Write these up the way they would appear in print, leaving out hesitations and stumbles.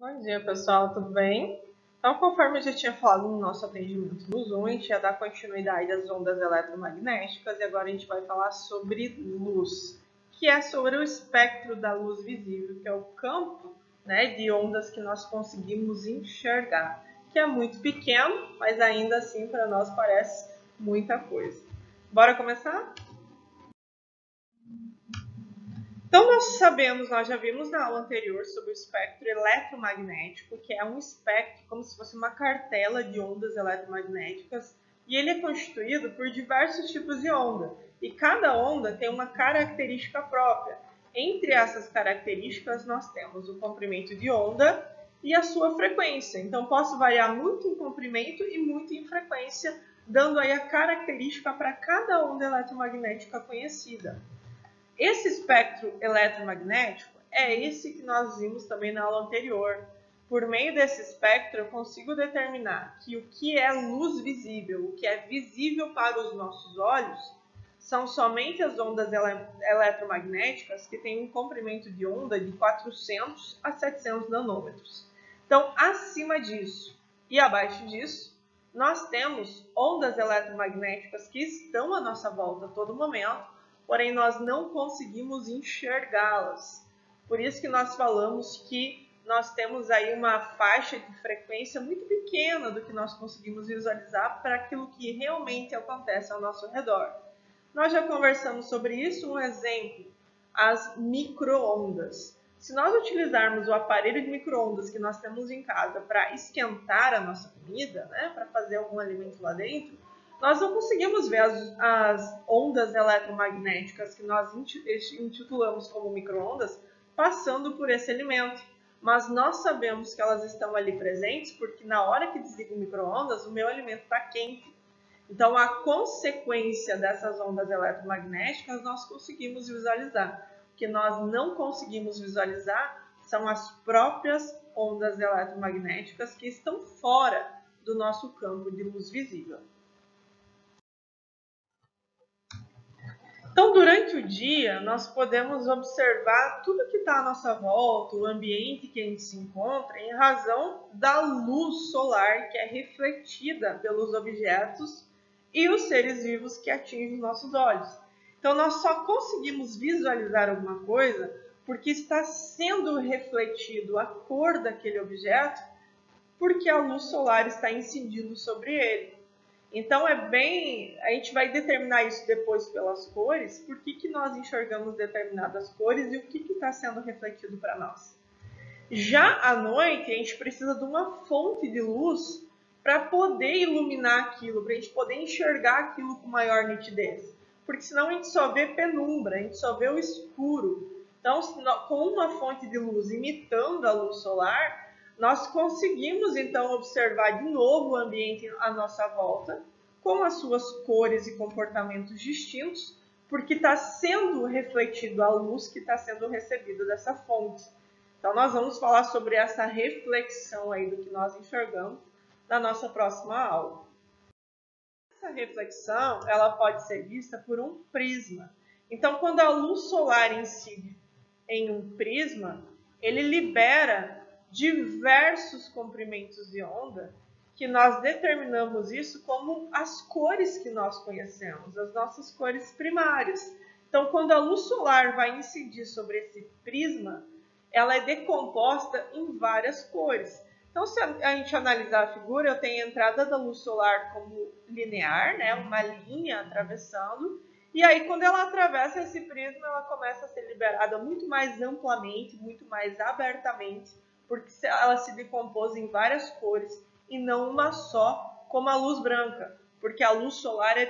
Bom dia, pessoal, tudo bem? Então, conforme eu já tinha falado no nosso atendimento no Zoom, a gente ia dar continuidade às ondas eletromagnéticas e agora a gente vai falar sobre luz, que é sobre o espectro da luz visível, que é o campo, de ondas que nós conseguimos enxergar, que é muito pequeno, mas ainda assim para nós parece muita coisa. Bora começar? Então, nós já vimos na aula anterior sobre o espectro eletromagnético, que é um espectro como se fosse uma cartela de ondas eletromagnéticas, e ele é constituído por diversos tipos de onda, e cada onda tem uma característica própria. Entre essas características, nós temos o comprimento de onda e a sua frequência. Então, posso variar muito em comprimento e muito em frequência, dando aí a característica para cada onda eletromagnética conhecida. Esse espectro eletromagnético é esse que nós vimos também na aula anterior. Por meio desse espectro, eu consigo determinar que o que é luz visível, o que é visível para os nossos olhos, são somente as ondas eletromagnéticas que têm um comprimento de onda de 400 a 700 nanômetros. Então, acima disso e abaixo disso, nós temos ondas eletromagnéticas que estão à nossa volta a todo momento, porém nós não conseguimos enxergá-las. Por isso que nós falamos que nós temos aí uma faixa de frequência muito pequena do que nós conseguimos visualizar para aquilo que realmente acontece ao nosso redor. Nós já conversamos sobre isso, um exemplo, as micro-ondas. Se nós utilizarmos o aparelho de micro-ondas que nós temos em casa para esquentar a nossa comida, para fazer algum alimento lá dentro, nós não conseguimos ver as ondas eletromagnéticas que nós intitulamos como micro-ondas passando por esse alimento. Mas nós sabemos que elas estão ali presentes porque na hora que desliga o micro-ondas, o meu alimento está quente. Então, a consequência dessas ondas eletromagnéticas nós conseguimos visualizar. O que nós não conseguimos visualizar são as próprias ondas eletromagnéticas que estão fora do nosso campo de luz visível. Então, durante o dia, nós podemos observar tudo que está à nossa volta, o ambiente que a gente se encontra, em razão da luz solar que é refletida pelos objetos e os seres vivos que atingem os nossos olhos. Então, nós só conseguimos visualizar alguma coisa porque está sendo refletido a cor daquele objeto, porque a luz solar está incidindo sobre ele. Então, a gente vai determinar isso depois pelas cores, por que nós enxergamos determinadas cores e o que está sendo refletido para nós. Já à noite, a gente precisa de uma fonte de luz para poder iluminar aquilo, para a gente poder enxergar aquilo com maior nitidez. Porque senão a gente só vê penumbra, a gente só vê o escuro. Então, com uma fonte de luz imitando a luz solar, nós conseguimos então observar de novo o ambiente à nossa volta, com as suas cores e comportamentos distintos, porque está sendo refletido a luz que está sendo recebida dessa fonte. Então, nós vamos falar sobre essa reflexão aí do que nós enxergamos na nossa próxima aula. Essa reflexão, ela pode ser vista por um prisma. Então, quando a luz solar incide em um prisma, ele libera diversos comprimentos de onda que nós determinamos isso como as cores que nós conhecemos, as nossas cores primárias. Então, quando a luz solar vai incidir sobre esse prisma, ela é decomposta em várias cores. Então, se a gente analisar a figura, eu tenho a entrada da luz solar como linear, uma linha atravessando, e aí quando ela atravessa esse prisma, ela começa a ser liberada muito mais amplamente, muito mais abertamente, porque ela se decompôs em várias cores e não uma só, como a luz branca, porque a luz solar é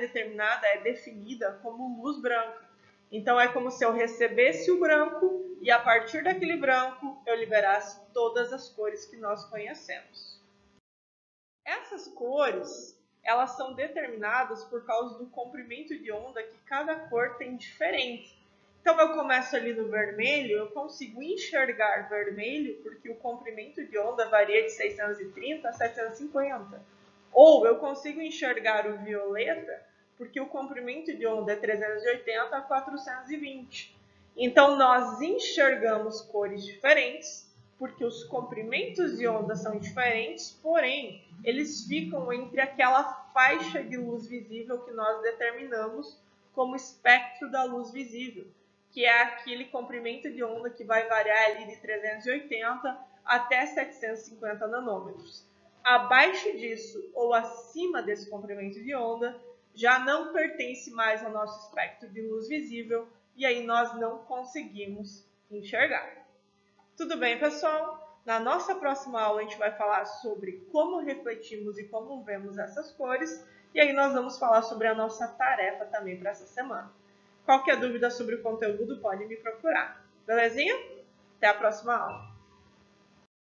definida como luz branca. Então, é como se eu recebesse o branco e, a partir daquele branco, eu liberasse todas as cores que nós conhecemos. Essas cores, elas são determinadas por causa do comprimento de onda que cada cor tem diferente. Então, eu começo ali no vermelho, eu consigo enxergar vermelho, porque o comprimento de onda varia de 630 a 750. Ou eu consigo enxergar o violeta, porque o comprimento de onda é 380 a 420. Então, nós enxergamos cores diferentes porque os comprimentos de onda são diferentes, porém, eles ficam entre aquela faixa de luz visível que nós determinamos como espectro da luz visível, que é aquele comprimento de onda que vai variar ali de 380 até 750 nanômetros. Abaixo disso ou acima desse comprimento de onda, já não pertence mais ao nosso espectro de luz visível e aí nós não conseguimos enxergar. Tudo bem, pessoal? Na nossa próxima aula a gente vai falar sobre como refletimos e como vemos essas cores e aí nós vamos falar sobre a nossa tarefa também para essa semana. Qualquer dúvida sobre o conteúdo pode me procurar. Belezinha? Até a próxima aula!